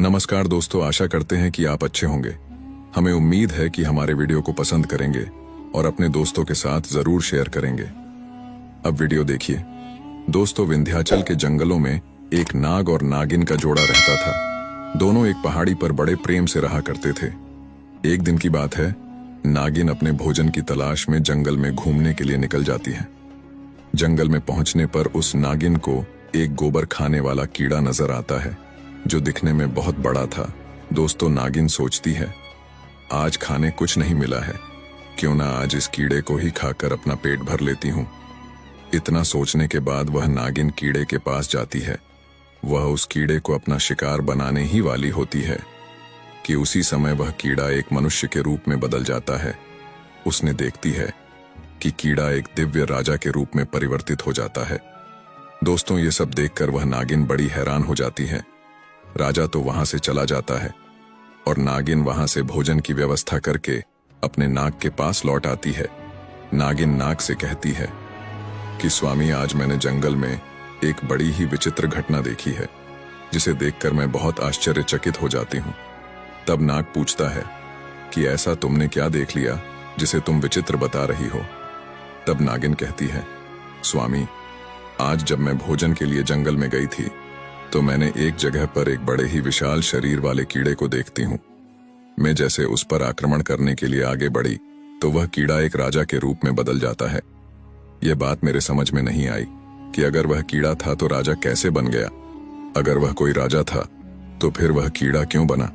नमस्कार दोस्तों, आशा करते हैं कि आप अच्छे होंगे। हमें उम्मीद है कि हमारे वीडियो को पसंद करेंगे और अपने दोस्तों के साथ जरूर शेयर करेंगे। अब वीडियो देखिए। दोस्तों, विंध्याचल के जंगलों में एक नाग और नागिन का जोड़ा रहता था। दोनों एक पहाड़ी पर बड़े प्रेम से रहा करते थे। एक दिन की बात है, नागिन अपने भोजन की तलाश में जंगल में घूमने के लिए निकल जाती है। जंगल में पहुंचने पर उस नागिन को एक गोबर खाने वाला कीड़ा नजर आता है, जो दिखने में बहुत बड़ा था। दोस्तों, नागिन सोचती है, आज खाने कुछ नहीं मिला है, क्यों ना आज इस कीड़े को ही खाकर अपना पेट भर लेती हूँ। इतना सोचने के बाद वह नागिन कीड़े के पास जाती है। वह उस कीड़े को अपना शिकार बनाने ही वाली होती है कि उसी समय वह कीड़ा एक मनुष्य के रूप में बदल जाता है। उसने देखती है कि कीड़ा एक दिव्य राजा के रूप में परिवर्तित हो जाता है। दोस्तों, ये सब देखकर वह नागिन बड़ी हैरान हो जाती है। राजा तो वहां से चला जाता है और नागिन वहां से भोजन की व्यवस्था करके अपने नाग के पास लौट आती है। नागिन नाग से कहती है कि स्वामी, आज मैंने जंगल में एक बड़ी ही विचित्र घटना देखी है, जिसे देखकर मैं बहुत आश्चर्यचकित हो जाती हूँ। तब नाग पूछता है कि ऐसा तुमने क्या देख लिया जिसे तुम विचित्र बता रही हो। तब नागिन कहती है, स्वामी, आज जब मैं भोजन के लिए जंगल में गई थी तो मैंने एक जगह पर एक बड़े ही विशाल शरीर वाले कीड़े को देखती हूँ। मैं जैसे उस पर आक्रमण करने के लिए आगे बढ़ी तो वह कीड़ा एक राजा के रूप में बदल जाता है। यह बात मेरे समझ में नहीं आई कि अगर वह कीड़ा था तो राजा कैसे बन गया। अगर वह कोई राजा था तो फिर वह कीड़ा क्यों बना।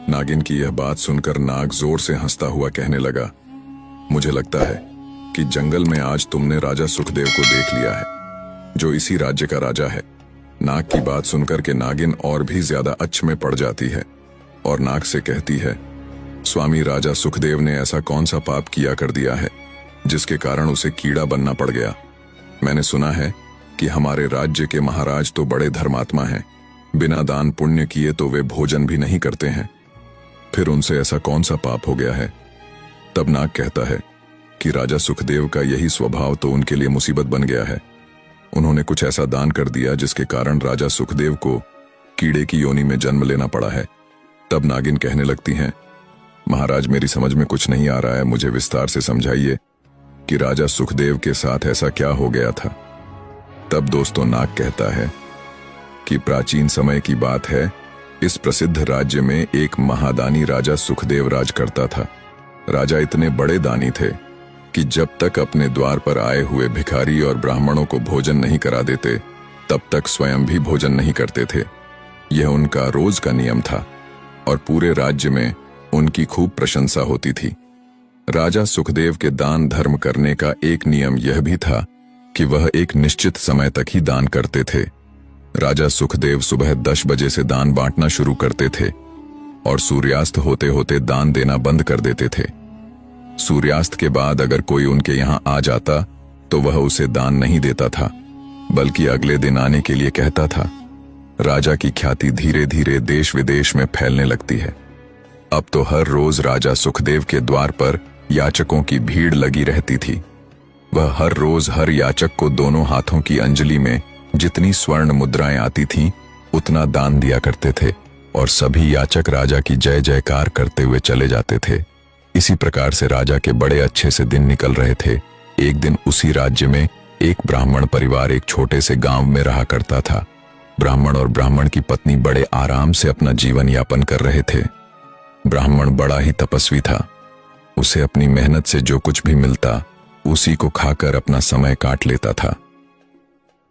नागिन की यह बात सुनकर नाग जोर से हंसता हुआ कहने लगा, मुझे लगता है कि जंगल में आज तुमने राजा सुखदेव को देख लिया है, जो इसी राज्य का राजा है। नाग की बात सुनकर के नागिन और भी ज्यादा अच्छ में पड़ जाती है और नाग से कहती है, स्वामी, राजा सुखदेव ने ऐसा कौन सा पाप किया कर दिया है जिसके कारण उसे कीड़ा बनना पड़ गया। मैंने सुना है कि हमारे राज्य के महाराज तो बड़े धर्मात्मा हैं, बिना दान पुण्य किए तो वे भोजन भी नहीं करते हैं। फिर उनसे ऐसा कौन सा पाप हो गया है। तब नाग कहता है कि राजा सुखदेव का यही स्वभाव तो उनके लिए मुसीबत बन गया है। उन्होंने कुछ ऐसा दान कर दिया जिसके कारण राजा सुखदेव को कीड़े की योनि में जन्म लेना पड़ा है। तब नागिन कहने लगती हैं, महाराज, मेरी समझ में कुछ नहीं आ रहा है, मुझे विस्तार से समझाइए कि राजा सुखदेव के साथ ऐसा क्या हो गया था। तब दोस्तों, नाग कहता है कि प्राचीन समय की बात है, इस प्रसिद्ध राज्य में एक महादानी राजा सुखदेव राज करता था। राजा इतने बड़े दानी थे कि जब तक अपने द्वार पर आए हुए भिखारी और ब्राह्मणों को भोजन नहीं करा देते, तब तक स्वयं भी भोजन नहीं करते थे। यह उनका रोज का नियम था और पूरे राज्य में उनकी खूब प्रशंसा होती थी। राजा सुखदेव के दान धर्म करने का एक नियम यह भी था कि वह एक निश्चित समय तक ही दान करते थे। राजा सुखदेव सुबह 10 बजे से दान बांटना शुरू करते थे और सूर्यास्त होते होते दान देना बंद कर देते थे। सूर्यास्त के बाद अगर कोई उनके यहाँ आ जाता तो वह उसे दान नहीं देता था, बल्कि अगले दिन आने के लिए कहता था। राजा की ख्याति धीरे धीरे देश विदेश में फैलने लगती है। अब तो हर रोज राजा सुखदेव के द्वार पर याचकों की भीड़ लगी रहती थी। वह हर रोज हर याचक को दोनों हाथों की अंजलि में जितनी स्वर्ण मुद्राएं आती थीं, उतना दान दिया करते थे और सभी याचक राजा की जय जयकार करते हुए चले जाते थे। इसी प्रकार से राजा के बड़े अच्छे से दिन निकल रहे थे। एक दिन उसी राज्य में एक ब्राह्मण परिवार एक छोटे से गांव में रहा करता था। ब्राह्मण और ब्राह्मण की पत्नी बड़े आराम से अपना जीवन यापन कर रहे थे। ब्राह्मण बड़ा ही तपस्वी था। उसे अपनी मेहनत से जो कुछ भी मिलता उसी को खाकर अपना समय काट लेता था।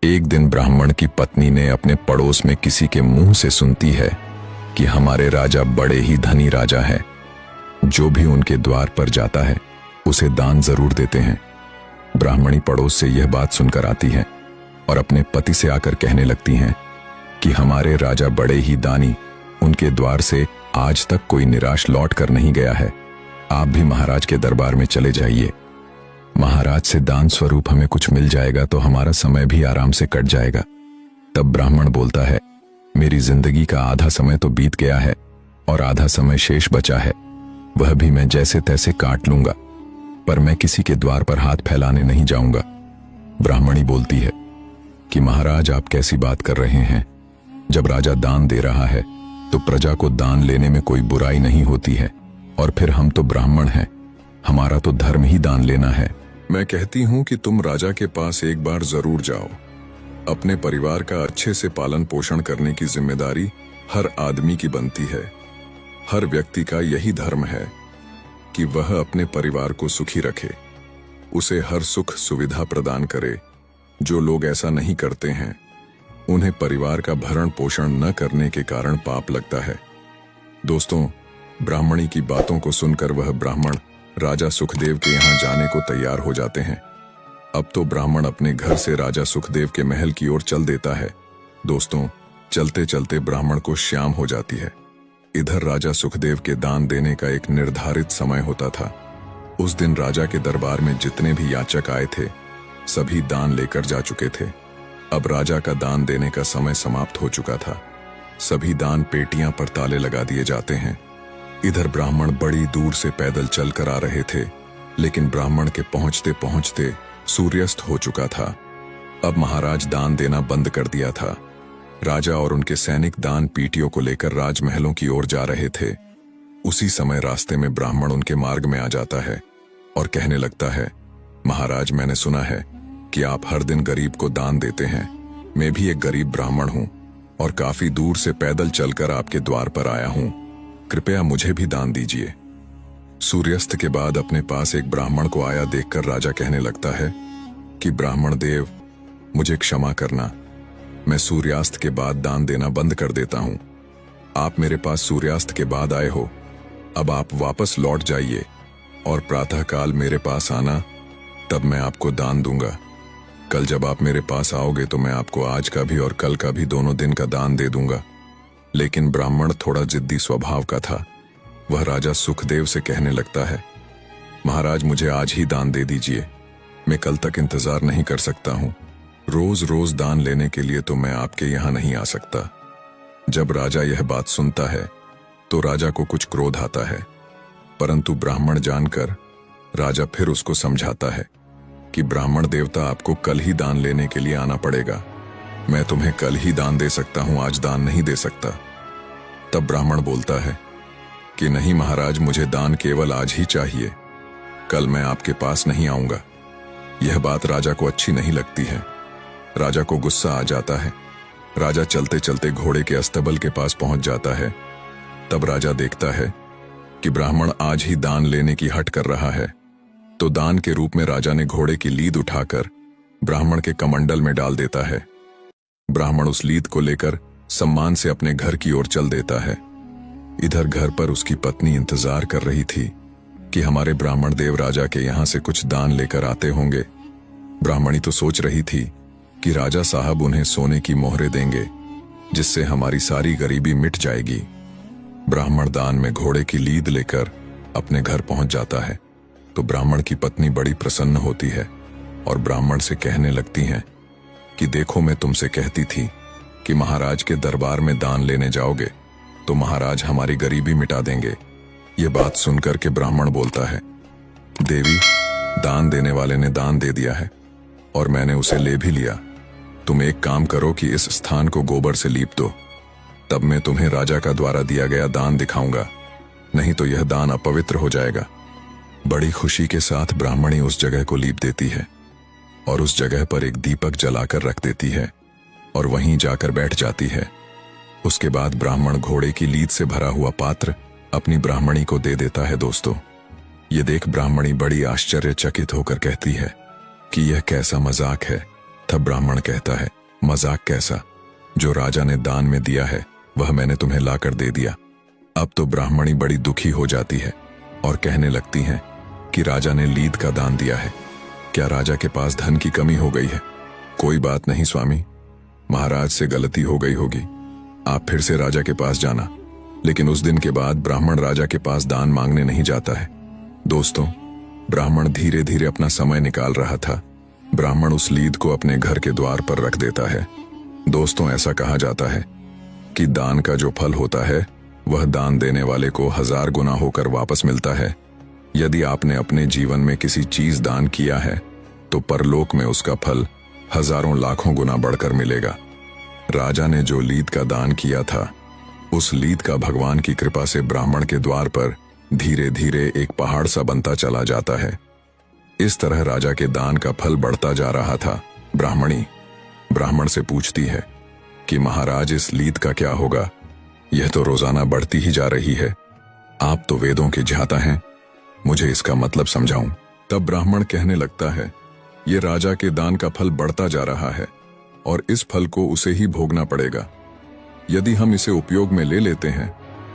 एक दिन ब्राह्मण की पत्नी ने अपने पड़ोस में किसी के मुंह से सुनती है कि हमारे राजा बड़े ही धनी राजा है, जो भी उनके द्वार पर जाता है उसे दान जरूर देते हैं। ब्राह्मणी पड़ोस से यह बात सुनकर आती है और अपने पति से आकर कहने लगती हैं कि हमारे राजा बड़े ही दानी, उनके द्वार से आज तक कोई निराश लौट कर नहीं गया है। आप भी महाराज के दरबार में चले जाइए। महाराज से दान स्वरूप हमें कुछ मिल जाएगा तो हमारा समय भी आराम से कट जाएगा। तब ब्राह्मण बोलता है, मेरी जिंदगी का आधा समय तो बीत गया है और आधा समय शेष बचा है, वह भी मैं जैसे तैसे काट लूंगा, पर मैं किसी के द्वार पर हाथ फैलाने नहीं जाऊंगा। ब्राह्मणी बोलती है कि महाराज, आप कैसी बात कर रहे हैं। जब राजा दान दे रहा है तो प्रजा को दान लेने में कोई बुराई नहीं होती है। और फिर हम तो ब्राह्मण हैं, हमारा तो धर्म ही दान लेना है। मैं कहती हूं कि तुम राजा के पास एक बार जरूर जाओ। अपने परिवार का अच्छे से पालन पोषण करने की जिम्मेदारी हर आदमी की बनती है। हर व्यक्ति का यही धर्म है कि वह अपने परिवार को सुखी रखे, उसे हर सुख सुविधा प्रदान करे। जो लोग ऐसा नहीं करते हैं उन्हें परिवार का भरण पोषण न करने के कारण पाप लगता है। दोस्तों, ब्राह्मणी की बातों को सुनकर वह ब्राह्मण राजा सुखदेव के यहाँ जाने को तैयार हो जाते हैं। अब तो ब्राह्मण अपने घर से राजा सुखदेव के महल की ओर चल देता है। दोस्तों, चलते चलते ब्राह्मण को शाम हो जाती है। इधर राजा सुखदेव के दान देने का एक निर्धारित समय होता था। उस दिन राजा के दरबार में जितने भी याचक आए थे सभी दान लेकर जा चुके थे। अब राजा का दान देने का समय समाप्त हो चुका था। सभी दान पेटियां पर ताले लगा दिए जाते हैं। इधर ब्राह्मण बड़ी दूर से पैदल चलकर आ रहे थे, लेकिन ब्राह्मण के पहुंचते पहुंचते सूर्यास्त हो चुका था। अब महाराज दान देना बंद कर दिया था। राजा और उनके सैनिक दान पीटियों को लेकर राजमहलों की ओर जा रहे थे। उसी समय रास्ते में ब्राह्मण उनके मार्ग में आ जाता है और कहने लगता है, महाराज, मैंने सुना है कि आप हर दिन गरीब को दान देते हैं। मैं भी एक गरीब ब्राह्मण हूं और काफी दूर से पैदल चलकर आपके द्वार पर आया हूं। कृपया मुझे भी दान दीजिए। सूर्यास्त के बाद अपने पास एक ब्राह्मण को आया देखकर राजा कहने लगता है कि ब्राह्मण देव, मुझे क्षमा करना, मैं सूर्यास्त के बाद दान देना बंद कर देता हूं। आप मेरे पास सूर्यास्त के बाद आए हो, अब आप वापस लौट जाइए और प्रातःकाल मेरे पास आना, तब मैं आपको दान दूंगा। कल जब आप मेरे पास आओगे तो मैं आपको आज का भी और कल का भी दोनों दिन का दान दे दूंगा। लेकिन ब्राह्मण थोड़ा जिद्दी स्वभाव का था। वह राजा सुखदेव से कहने लगता है, महाराज, मुझे आज ही दान दे दीजिए, मैं कल तक इंतजार नहीं कर सकता हूं। रोज रोज दान लेने के लिए तो मैं आपके यहां नहीं आ सकता। जब राजा यह बात सुनता है तो राजा को कुछ क्रोध आता है, परंतु ब्राह्मण जानकर राजा फिर उसको समझाता है कि ब्राह्मण देवता, आपको कल ही दान लेने के लिए आना पड़ेगा। मैं तुम्हें कल ही दान दे सकता हूं, आज दान नहीं दे सकता। तब ब्राह्मण बोलता है कि नहीं महाराज, मुझे दान केवल आज ही चाहिए, कल मैं आपके पास नहीं आऊंगा। यह बात राजा को अच्छी नहीं लगती है। राजा को गुस्सा आ जाता है। राजा चलते चलते घोड़े के अस्तबल के पास पहुंच जाता है। तब राजा देखता है कि ब्राह्मण आज ही दान लेने की हट कर रहा है, तो दान के रूप में राजा ने घोड़े की लीद उठाकर ब्राह्मण के कमंडल में डाल देता है। ब्राह्मण उस लीद को लेकर सम्मान से अपने घर की ओर चल देता है। इधर घर पर उसकी पत्नी इंतजार कर रही थी कि हमारे ब्राह्मण देव राजा के यहां से कुछ दान लेकर आते होंगे। ब्राह्मणी तो सोच रही थी कि राजा साहब उन्हें सोने की मोहरें देंगे, जिससे हमारी सारी गरीबी मिट जाएगी। ब्राह्मण दान में घोड़े की लीद लेकर अपने घर पहुंच जाता है तो ब्राह्मण की पत्नी बड़ी प्रसन्न होती है और ब्राह्मण से कहने लगती हैं कि देखो, मैं तुमसे कहती थी कि महाराज के दरबार में दान लेने जाओगे तो महाराज हमारी गरीबी मिटा देंगे। ये बात सुनकर के ब्राह्मण बोलता है, देवी, दान देने वाले ने दान दे दिया है और मैंने उसे ले भी लिया। तुम एक काम करो कि इस स्थान को गोबर से लीप दो, तब मैं तुम्हें राजा का द्वारा दिया गया दान दिखाऊंगा, नहीं तो यह दान अपवित्र हो जाएगा। बड़ी खुशी के साथ ब्राह्मणी उस जगह को लीप देती है और उस जगह पर एक दीपक जलाकर रख देती है और वहीं जाकर बैठ जाती है। उसके बाद ब्राह्मण घोड़े की लीद से भरा हुआ पात्र अपनी ब्राह्मणी को दे देता है। दोस्तों, ये देख ब्राह्मणी बड़ी आश्चर्यचकित होकर कहती है कि यह कैसा मजाक है। तब ब्राह्मण कहता है, मजाक कैसा? जो राजा ने दान में दिया है वह मैंने तुम्हें लाकर दे दिया। अब तो ब्राह्मणी बड़ी दुखी हो जाती है और कहने लगती हैं कि राजा ने लीद का दान दिया है, क्या राजा के पास धन की कमी हो गई है? कोई बात नहीं स्वामी, महाराज से गलती हो गई होगी, आप फिर से राजा के पास जाना। लेकिन उस दिन के बाद ब्राह्मण राजा के पास दान मांगने नहीं जाता है। दोस्तों, ब्राह्मण धीरे धीरे अपना समय निकाल रहा था। ब्राह्मण उस लीद को अपने घर के द्वार पर रख देता है। दोस्तों, ऐसा कहा जाता है कि दान का जो फल होता है वह दान देने वाले को 1000 गुना होकर वापस मिलता है। यदि आपने अपने जीवन में किसी चीज दान किया है तो परलोक में उसका फल हजारों लाखों गुना बढ़कर मिलेगा। राजा ने जो लीद का दान किया था उस लीद का भगवान की कृपा से ब्राह्मण के द्वार पर धीरे धीरे एक पहाड़ सा बनता चला जाता है। इस तरह राजा के दान का फल बढ़ता जा रहा था। ब्राह्मणी ब्राह्मण से पूछती है कि महाराज, इस लीद का क्या होगा? यह तो रोजाना बढ़ती ही जा रही है। आप तो वेदों के ज्ञाता हैं, मुझे इसका मतलब समझाऊं। तब ब्राह्मण कहने लगता है, ये राजा के दान का फल बढ़ता जा रहा है और इस फल को उसे ही भोगना पड़ेगा। यदि हम इसे उपयोग में ले लेते हैं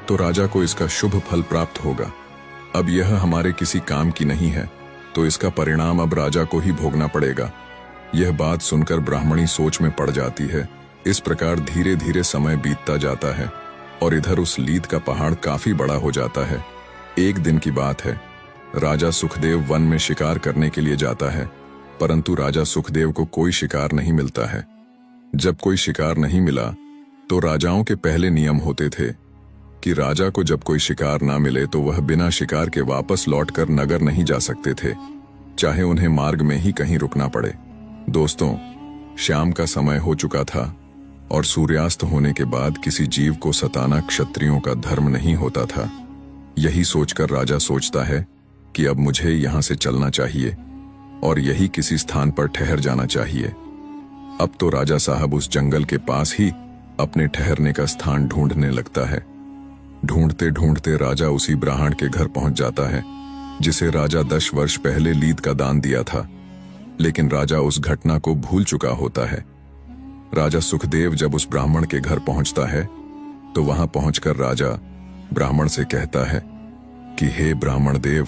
तो राजा को इसका शुभ फल प्राप्त होगा। अब यह हमारे किसी काम की नहीं है, तो इसका परिणाम अब राजा को ही भोगना पड़ेगा। यह बात सुनकर ब्राह्मणी सोच में पड़ जाती है। इस प्रकार धीरे धीरे समय बीतता जाता है और इधर उस लीद का पहाड़ काफी बड़ा हो जाता है। एक दिन की बात है, राजा सुखदेव वन में शिकार करने के लिए जाता है, परंतु राजा सुखदेव को कोई शिकार नहीं मिलता है। जब कोई शिकार नहीं मिला तो राजाओं के पहले नियम होते थे कि राजा को जब कोई शिकार ना मिले तो वह बिना शिकार के वापस लौटकर नगर नहीं जा सकते थे, चाहे उन्हें मार्ग में ही कहीं रुकना पड़े। दोस्तों, शाम का समय हो चुका था और सूर्यास्त होने के बाद किसी जीव को सताना क्षत्रियों का धर्म नहीं होता था। यही सोचकर राजा सोचता है कि अब मुझे यहां से चलना चाहिए और यही किसी स्थान पर ठहर जाना चाहिए। अब तो राजा साहब उस जंगल के पास ही अपने ठहरने का स्थान ढूंढने लगता है। ढूंढते ढूंढते राजा उसी ब्राह्मण के घर पहुंच जाता है जिसे राजा 10 वर्ष पहले लीद का दान दिया था, लेकिन राजा उस घटना को भूल चुका होता है। राजा सुखदेव जब उस ब्राह्मण के घर पहुंचता है तो वहां पहुंचकर राजा ब्राह्मण से कहता है कि हे ब्राह्मण देव,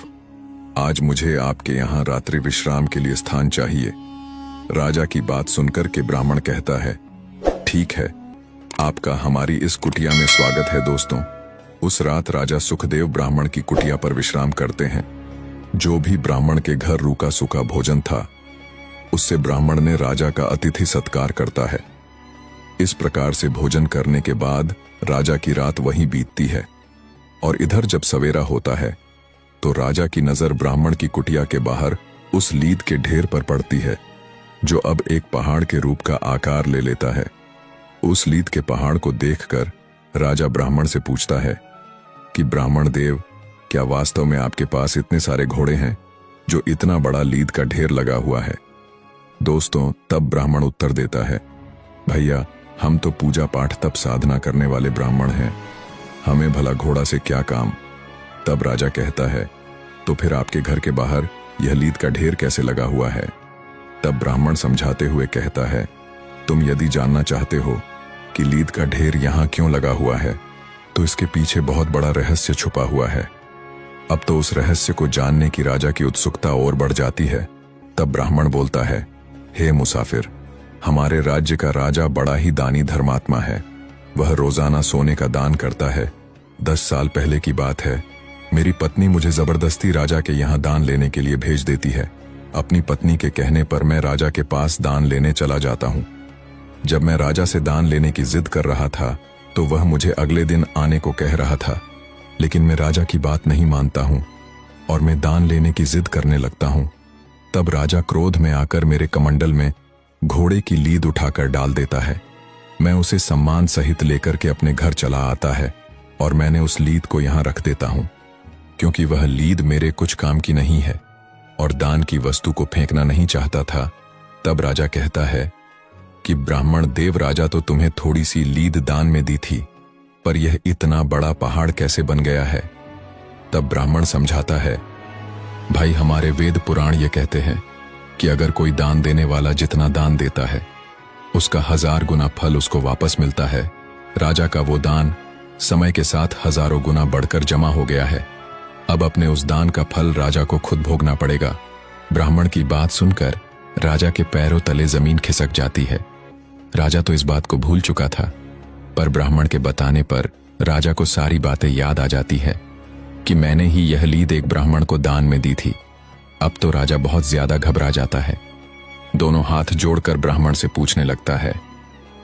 आज मुझे आपके यहाँ रात्रि विश्राम के लिए स्थान चाहिए। राजा की बात सुनकर के ब्राह्मण कहता है, ठीक है, आपका हमारी इस कुटिया में स्वागत है। दोस्तों, उस रात राजा सुखदेव ब्राह्मण की कुटिया पर विश्राम करते हैं। जो भी ब्राह्मण के घर रूखा सूखा भोजन था उससे ब्राह्मण ने राजा का अतिथि सत्कार करता है। इस प्रकार से भोजन करने के बाद राजा की रात वहीं बीतती है और इधर जब सवेरा होता है तो राजा की नजर ब्राह्मण की कुटिया के बाहर उस लीद के ढेर पर पड़ती है, जो अब एक पहाड़ के रूप का आकार ले लेता है। उस लीद के पहाड़ को देखकर राजा ब्राह्मण से पूछता है कि ब्राह्मण देव, क्या वास्तव में आपके पास इतने सारे घोड़े हैं जो इतना बड़ा लीद का ढेर लगा हुआ है? दोस्तों, तब ब्राह्मण उत्तर देता है, भैया, हम तो पूजा पाठ तप साधना करने वाले ब्राह्मण हैं, हमें भला घोड़ा से क्या काम। तब राजा कहता है, तो फिर आपके घर के बाहर यह लीद का ढेर कैसे लगा हुआ है? तब ब्राह्मण समझाते हुए कहता है, तुम यदि जानना चाहते हो कि लीद का ढेर यहाँ क्यों लगा हुआ है तो इसके पीछे बहुत बड़ा रहस्य छुपा हुआ है। अब तो उस रहस्य को जानने की राजा की उत्सुकता और बढ़ जाती है। तब ब्राह्मण बोलता है, हे मुसाफिर, हमारे राज्य का राजा बड़ा ही दानी धर्मात्मा है। वह रोजाना सोने का दान करता है। 10 साल पहले की बात है, मेरी पत्नी मुझे जबरदस्ती राजा के यहाँ दान लेने के लिए भेज देती है। अपनी पत्नी के कहने पर मैं राजा के पास दान लेने चला जाता हूँ। जब मैं राजा से दान लेने की जिद कर रहा था तो वह मुझे अगले दिन आने को कह रहा था, लेकिन मैं राजा की बात नहीं मानता हूँ और मैं दान लेने की जिद करने लगता हूँ। तब राजा क्रोध में आकर मेरे कमंडल में घोड़े की लीद उठाकर डाल देता है। मैं उसे सम्मान सहित लेकर के अपने घर चला आता है और मैंने उस लीद को यहाँ रख देता हूँ, क्योंकि वह लीद मेरे कुछ काम की नहीं है और दान की वस्तु को फेंकना नहीं चाहता था। तब राजा कहता है कि ब्राह्मण देव, राजा तो तुम्हें थोड़ी सी लीद दान में दी थी, पर यह इतना बड़ा पहाड़ कैसे बन गया है? तब ब्राह्मण समझाता है, भाई, हमारे वेद पुराण ये कहते हैं कि अगर कोई दान देने वाला जितना दान देता है उसका 1000 गुना फल उसको वापस मिलता है। राजा का वो दान समय के साथ हजारों गुना बढ़कर जमा हो गया है। अब अपने उस दान का फल राजा को खुद भोगना पड़ेगा। ब्राह्मण की बात सुनकर राजा के पैरों तले जमीन खिसक जाती है। राजा तो इस बात को भूल चुका था, पर ब्राह्मण के बताने पर राजा को सारी बातें याद आ जाती है कि मैंने ही यह लीद एक ब्राह्मण को दान में दी थी। अब तो राजा बहुत ज्यादा घबरा जाता है। दोनों हाथ जोड़कर ब्राह्मण से पूछने लगता है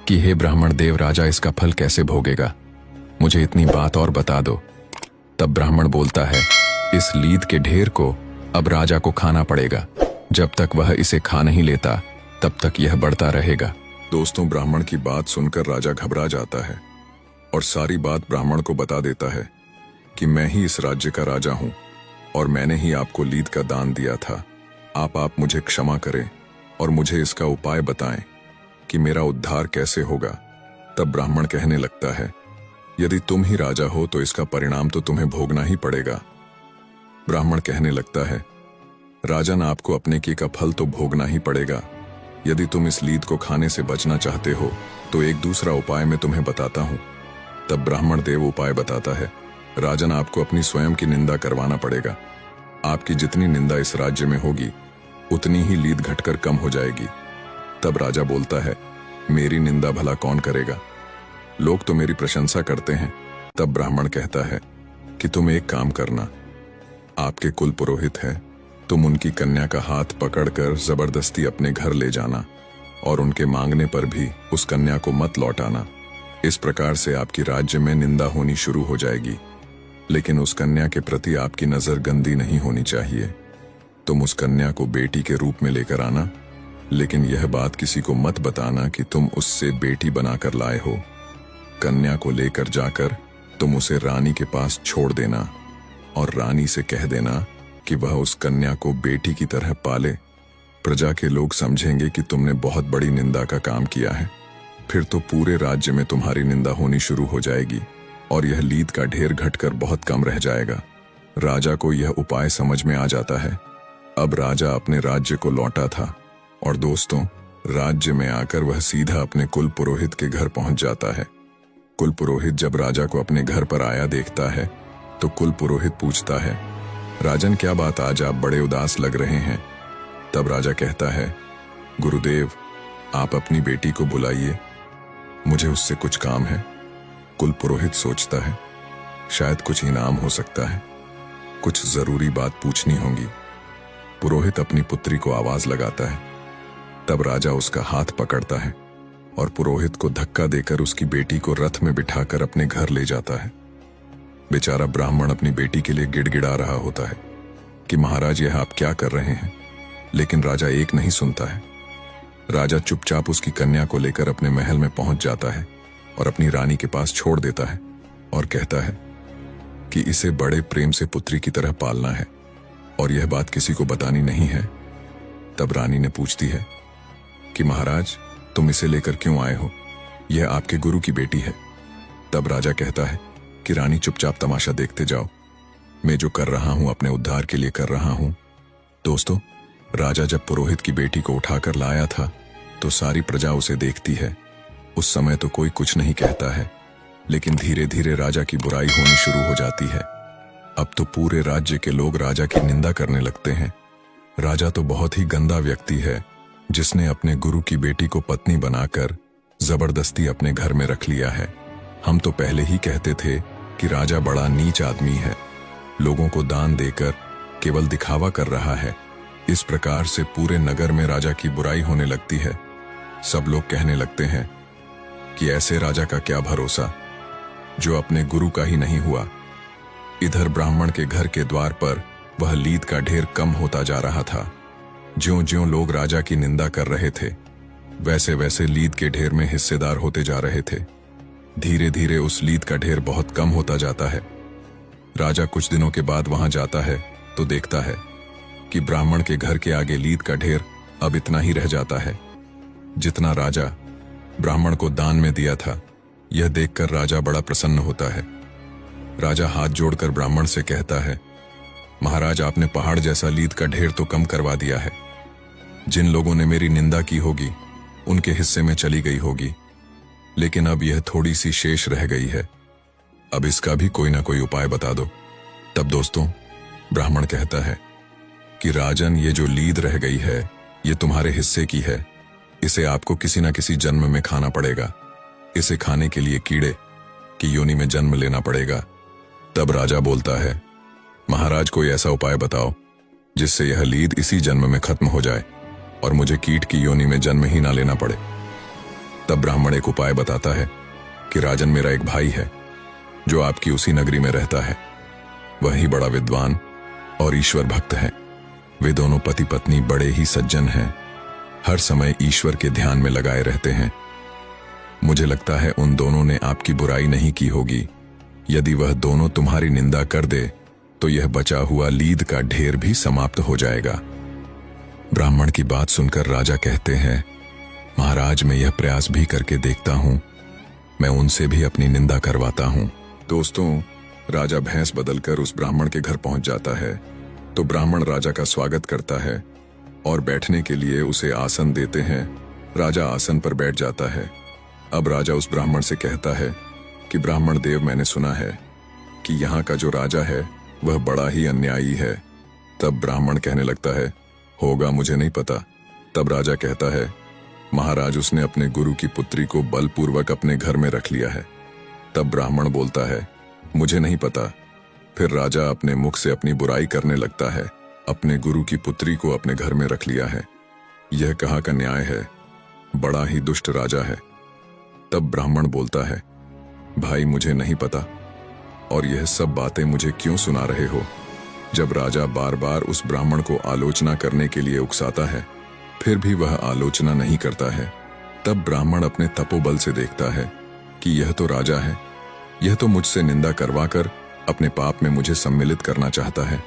कि हे ब्राह्मण देव, राजा इसका फल कैसे भोगेगा? मुझे इतनी बात और बता दो। तब ब्राह्मण बोलता है, इस लीद के ढेर को अब राजा को खाना पड़ेगा। जब तक वह इसे खा नहीं लेता तब तक यह बढ़ता रहेगा। दोस्तों, ब्राह्मण की बात सुनकर राजा घबरा जाता है और सारी बात ब्राह्मण को बता देता है कि मैं ही इस राज्य का राजा हूं और मैंने ही आपको लीद का दान दिया था। आप मुझे क्षमा करें और मुझे इसका उपाय बताएं कि मेरा उद्धार कैसे होगा। तब ब्राह्मण कहने लगता है, यदि तुम ही राजा हो तो इसका परिणाम तो तुम्हें भोगना ही पड़ेगा। ब्राह्मण कहने लगता है, राजन, आपको अपने की का फल तो भोगना ही पड़ेगा। यदि तुम इस लीद को खाने से बचना चाहते हो तो एक दूसरा उपाय मैं तुम्हें बताता हूं। तब ब्राह्मण देव उपाय बताता है, राजन, आपको अपनी स्वयं की निंदा करवाना पड़ेगा। आपकी जितनी निंदा इस राज्य में होगी उतनी ही लीद घटकर कम हो जाएगी। तब राजा बोलता है, मेरी निंदा भला कौन करेगा, लोग तो मेरी प्रशंसा करते हैं। तब ब्राह्मण कहता है कि तुम एक काम करना, आपके कुल पुरोहित हैं, तुम उनकी कन्या का हाथ पकड़कर जबरदस्ती अपने घर ले जाना और उनके मांगने पर भी उस कन्या को मत लौटाना। इस प्रकार से आपकी राज्य में निंदा होनी शुरू हो जाएगी। लेकिन उस कन्या के प्रति आपकी नजर गंदी नहीं होनी चाहिए। तुम उस कन्या को बेटी के रूप में लेकर आना, लेकिन यह बात किसी को मत बताना कि तुम उससे बेटी बनाकर लाए हो। कन्या को लेकर जाकर तुम उसे रानी के पास छोड़ देना और रानी से कह देना कि वह उस कन्या को बेटी की तरह पाले। प्रजा के लोग समझेंगे कि तुमने बहुत बड़ी निंदा का काम किया है। फिर तो पूरे राज्य में तुम्हारी निंदा होनी शुरू हो जाएगी और यह लीद का ढेर घटकर बहुत कम रह जाएगा। राजा को यह उपाय समझ में आ जाता है। अब राजा अपने राज्य को लौटा था और दोस्तों, राज्य में आकर वह सीधा अपने कुल पुरोहित के घर पहुंच जाता है। कुल पुरोहित जब राजा को अपने घर पर आया देखता है तो कुल पुरोहित पूछता है, राजन, क्या बात, आज आप बड़े उदास लग रहे हैं। तब राजा कहता है, गुरुदेव, आप अपनी बेटी को बुलाइए, मुझे उससे कुछ काम है। कुल पुरोहित सोचता है, शायद कुछ इनाम हो सकता है, कुछ जरूरी बात पूछनी होगी। पुरोहित अपनी पुत्री को आवाज लगाता है। तब राजा उसका हाथ पकड़ता है और पुरोहित को धक्का देकर उसकी बेटी को रथ में बिठाकर अपने घर ले जाता है। बेचारा ब्राह्मण अपनी बेटी के लिए गिड़गिड़ा रहा होता है कि महाराज, यह आप क्या कर रहे हैं। लेकिन राजा एक नहीं सुनता है। राजा चुपचाप उसकी कन्या को लेकर अपने महल में पहुंच जाता है और अपनी रानी के पास छोड़ देता है और कहता है कि इसे बड़े प्रेम से पुत्री की तरह पालना है और यह बात किसी को बतानी नहीं है। तब रानी ने पूछती है कि महाराज, तुम इसे लेकर क्यों आए हो, यह आपके गुरु की बेटी है। तब राजा कहता है कि रानी, चुपचाप तमाशा देखते जाओ, मैं जो कर रहा हूं अपने उद्धार के लिए कर रहा हूं। दोस्तों, राजा जब पुरोहित की बेटी को उठाकर लाया था तो सारी प्रजा उसे देखती है। उस समय तो कोई कुछ नहीं कहता है, लेकिन धीरे धीरे राजा की बुराई होनी शुरू हो जाती है। अब तो पूरे राज्य के लोग राजा की निंदा करने लगते हैं। राजा तो बहुत ही गंदा व्यक्ति है, जिसने अपने गुरु की बेटी को पत्नी बनाकर जबरदस्ती अपने घर में रख लिया है। हम तो पहले ही कहते थे कि राजा बड़ा नीच आदमी है, लोगों को दान देकर केवल दिखावा कर रहा है। इस प्रकार से पूरे नगर में राजा की बुराई होने लगती है। सब लोग कहने लगते हैं कि ऐसे राजा का क्या भरोसा, जो अपने गुरु का ही नहीं हुआ। इधर ब्राह्मण के घर के द्वार पर वह लीद का ढेर कम होता जा रहा था। ज्यों-ज्यों लोग राजा की निंदा कर रहे थे, वैसे वैसे लीद के ढेर में हिस्सेदार होते जा रहे थे। धीरे धीरे उस लीद का ढेर बहुत कम होता जाता है। राजा कुछ दिनों के बाद वहां जाता है तो देखता है कि ब्राह्मण के घर के आगे लीद का ढेर अब इतना ही रह जाता है जितना राजा ब्राह्मण को दान में दिया था। यह देखकर राजा बड़ा प्रसन्न होता है। राजा हाथ जोड़कर ब्राह्मण से कहता है, महाराज, आपने पहाड़ जैसा लीद का ढेर तो कम करवा दिया है। जिन लोगों ने मेरी निंदा की होगी उनके हिस्से में चली गई होगी, लेकिन अब यह थोड़ी सी शेष रह गई है। अब इसका भी कोई ना कोई उपाय बता दो। तब दोस्तों, ब्राह्मण कहता है कि राजन, ये जो लीद रह गई है ये तुम्हारे हिस्से की है। इसे आपको किसी न किसी जन्म में खाना पड़ेगा। इसे खाने के लिए कीड़े की योनि में जन्म लेना पड़ेगा। तब राजा बोलता है, महाराज, कोई ऐसा उपाय बताओ जिससे यह लीद इसी जन्म में खत्म हो जाए और मुझे कीट की योनि में जन्म ही ना लेना पड़े। तब ब्राह्मण एक उपाय बताता है कि राजन, मेरा एक भाई है जो आपकी उसी नगरी में रहता है। वही बड़ा विद्वान और ईश्वर भक्त है। वे दोनों पति पत्नी बड़े ही सज्जन हैं, हर समय ईश्वर के ध्यान में लगाए रहते हैं। मुझे लगता है उन दोनों ने आपकी बुराई नहीं की होगी। यदि वह दोनों तुम्हारी निंदा कर दे तो यह बचा हुआ लीद का ढेर भी समाप्त हो जाएगा। ब्राह्मण की बात सुनकर राजा कहते हैं, महाराज मैं यह प्रयास भी करके देखता हूं, मैं उनसे भी अपनी निंदा करवाता हूं। दोस्तों, राजा भैंस बदलकर उस ब्राह्मण के घर पहुंच जाता है तो ब्राह्मण राजा का स्वागत करता है और बैठने के लिए उसे आसन देते हैं। राजा आसन पर बैठ जाता है। अब राजा उस ब्राह्मण से कहता है कि ब्राह्मण देव, मैंने सुना है कि यहाँ का जो राजा है वह बड़ा ही अन्यायी है। तब ब्राह्मण कहने लगता है, होगा मुझे नहीं पता। तब राजा कहता है, महाराज उसने अपने गुरु की पुत्री को बलपूर्वक अपने घर में रख लिया है। तब ब्राह्मण बोलता है, मुझे नहीं पता। फिर राजा अपने मुख से अपनी बुराई करने लगता है, अपने गुरु की पुत्री को अपने घर में रख लिया है, यह कहाँ का न्याय है, बड़ा ही दुष्ट राजा है। तब ब्राह्मण बोलता है, भाई मुझे नहीं पता, और यह सब बातें मुझे क्यों सुना रहे हो। जब राजा बार बार उस ब्राह्मण को आलोचना करने के लिए उकसाता है फिर भी वह आलोचना नहीं करता है, तब ब्राह्मण अपने तपोबल से देखता है कि यह तो राजा है, यह तो मुझसे निंदा करवाकर अपने पाप में मुझे सम्मिलित करना चाहता है।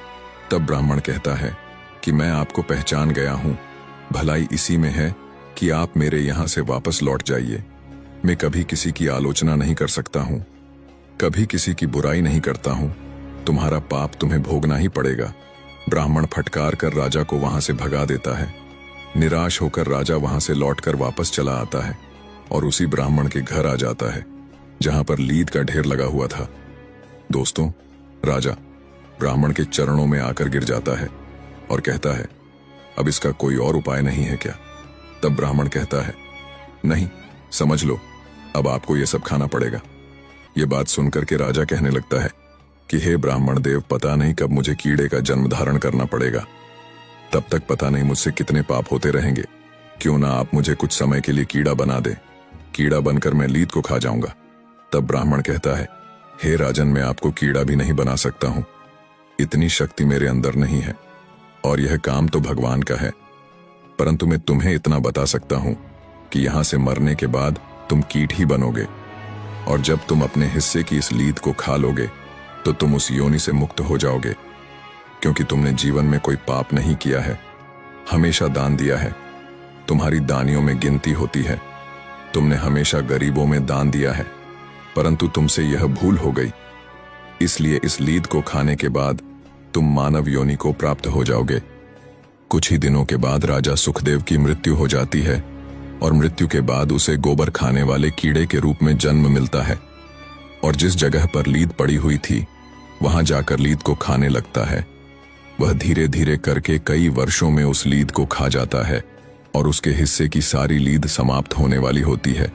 तब ब्राह्मण कहता है कि मैं आपको पहचान गया हूं, भलाई इसी में है कि आप मेरे यहां से वापस लौट जाइए। मैं कभी किसी की आलोचना नहीं कर सकता हूं, कभी किसी की बुराई नहीं करता हूं, तुम्हारा पाप तुम्हें भोगना ही पड़ेगा। ब्राह्मण फटकार कर राजा को वहां से भगा देता है। निराश होकर राजा वहां से लौटकर वापस चला आता है और उसी ब्राह्मण के घर आ जाता है जहां पर लीद का ढेर लगा हुआ था। दोस्तों, राजा ब्राह्मण के चरणों में आकर गिर जाता है और कहता है, अब इसका कोई और उपाय नहीं है क्या। तब ब्राह्मण कहता है, नहीं, समझ लो, अब आपको यह सब खाना पड़ेगा। यह बात सुनकर के राजा कहने लगता है कि हे ब्राह्मण देव, पता नहीं कब मुझे कीड़े का जन्म धारण करना पड़ेगा, तब तक पता नहीं मुझसे कितने पाप होते रहेंगे। क्यों ना आप मुझे कुछ समय के लिए कीड़ा बना दे, कीड़ा बनकर मैं लीद को खा जाऊंगा। तब ब्राह्मण कहता है, हे राजन, मैं आपको कीड़ा भी नहीं बना सकता हूं, इतनी शक्ति मेरे अंदर नहीं है, और यह काम तो भगवान का है। परंतु मैं तुम्हें इतना बता सकता हूं कि यहां से मरने के बाद तुम कीट ही बनोगे, और जब तुम अपने हिस्से की इस लीद को खा लोगे तो तुम उस योनि से मुक्त हो जाओगे, क्योंकि तुमने जीवन में कोई पाप नहीं किया है, हमेशा दान दिया है, तुम्हारी दानियों में गिनती होती है, तुमने हमेशा गरीबों में दान दिया है, परंतु तुमसे यह भूल हो गई, इसलिए इस लीद को खाने के बाद तुम मानव योनि को प्राप्त हो जाओगे। कुछ ही दिनों के बाद राजा सुखदेव की मृत्यु हो जाती है और मृत्यु के बाद उसे गोबर खाने वाले कीड़े के रूप में जन्म मिलता है, और जिस जगह पर लीद पड़ी हुई थी वहां जाकर लीद को खाने लगता है। वह धीरे धीरे करके कई वर्षों में उस लीद को खा जाता है और उसके हिस्से की सारी लीद समाप्त होने वाली होती है,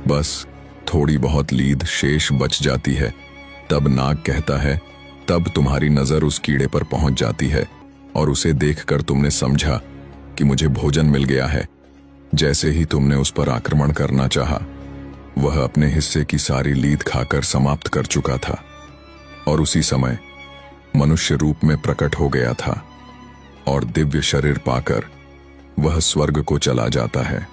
बस थोड़ी बहुत लीद शेष बच जाती है। तब नाग कहता है, तब तुम्हारी नजर उस कीड़े पर पहुंच जाती है और उसे देखकर तुमने समझा कि मुझे भोजन मिल गया है। जैसे ही तुमने उस पर आक्रमण करना चाहा, वह अपने हिस्से की सारी लीद खाकर समाप्त कर चुका था और उसी समय मनुष्य रूप में प्रकट हो गया था और दिव्य शरीर पाकर वह स्वर्ग को चला जाता है।